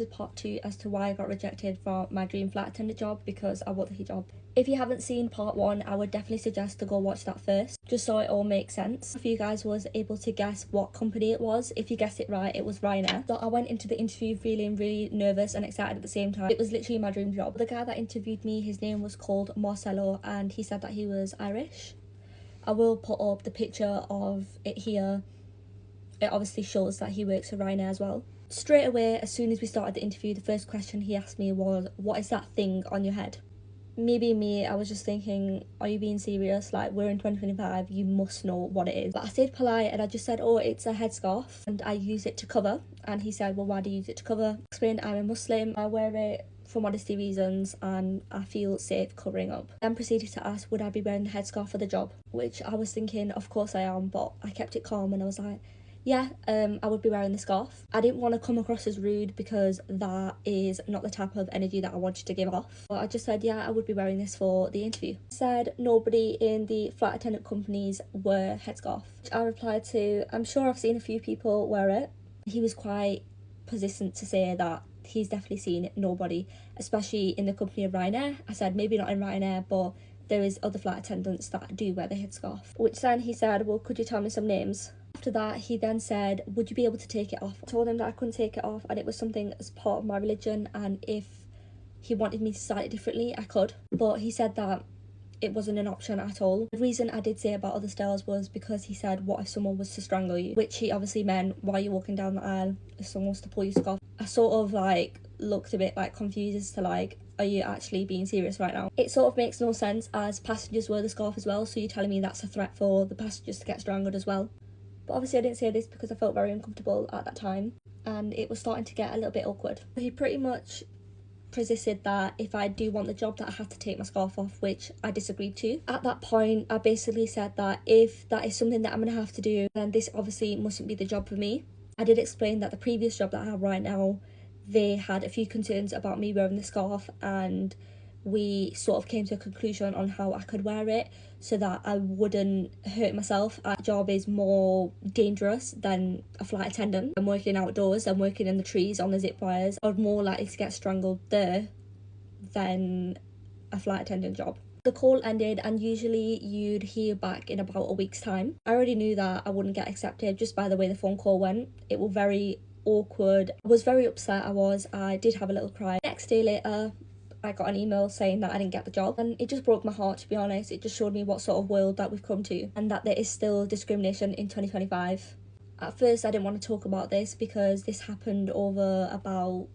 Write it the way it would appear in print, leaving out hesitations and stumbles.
This is part 2 as to why I got rejected from my dream flight attendant job, because I wore the hijab. If you haven't seen part 1, I would definitely suggest to go watch that first, just so it all makes sense. If you guys was able to guess what company it was, if you guessed it right, it was Ryanair. So I went into the interview feeling really nervous and excited at the same time. It was literally my dream job. The guy that interviewed me, his name was called Marcelo, and he said that he was Irish. I will put up the picture of it here. It obviously shows that he works for Ryanair as well. Straight away, as soon as we started the interview, the first question he asked me was, what is that thing on your head? Me, I was just thinking, are you being serious? Like, we're in 2025, you must know what it is. But I stayed polite and I just said, oh, it's a headscarf and I use it to cover. And he said, well, why do you use it to cover? I explained I'm a Muslim, I wear it for modesty reasons and I feel safe covering up. Then proceeded to ask, would I be wearing the headscarf for the job? Which I was thinking, of course I am, but I kept it calm and I was like, yeah, I would be wearing the scarf. I didn't want to come across as rude because that is not the type of energy that I wanted to give off. But I just said, yeah, I would be wearing this for the interview. I said nobody in the flight attendant companies wear headscarf. Which I replied to, I'm sure I've seen a few people wear it. He was quite persistent to say that he's definitely seen nobody, especially in the company of Ryanair. I said, maybe not in Ryanair, but there is other flight attendants that do wear the headscarf. Which then he said, well, could you tell me some names? After that, he then said, would you be able to take it off? I told him that I couldn't take it off and it was something as part of my religion, and if he wanted me to style it differently, I could. But he said that it wasn't an option at all. The reason I did say about other styles was because he said, what if someone was to strangle you? Which he obviously meant while you're walking down the aisle, if someone was to pull your scarf. I sort of like looked a bit like confused as to like, are you actually being serious right now? It sort of makes no sense as passengers wear the scarf as well, so you're telling me that's a threat for the passengers to get strangled as well. But obviously I didn't say this because I felt very uncomfortable at that time and it was starting to get a little bit awkward. He pretty much persisted that if I do want the job that I had to take my scarf off, which I disagreed to. At that point, I basically said that if that is something that I'm going to have to do, then this obviously mustn't be the job for me. I did explain that the previous job that I have right now, they had a few concerns about me wearing the scarf, and we sort of came to a conclusion on how I could wear it so that I wouldn't hurt myself. Our job is more dangerous than a flight attendant. I'm working outdoors, I'm working in the trees on the zip wires. I'm more likely to get strangled there than a flight attendant job. The call ended and usually you'd hear back in about a week's time. I already knew that I wouldn't get accepted just by the way the phone call went. It was very awkward. I was very upset. I did have a little cry. Next day later, I got an email saying that I didn't get the job, and it just broke my heart, to be honest. It just showed me what sort of world that we've come to and that there is still discrimination in 2025. At first I didn't want to talk about this because this happened over about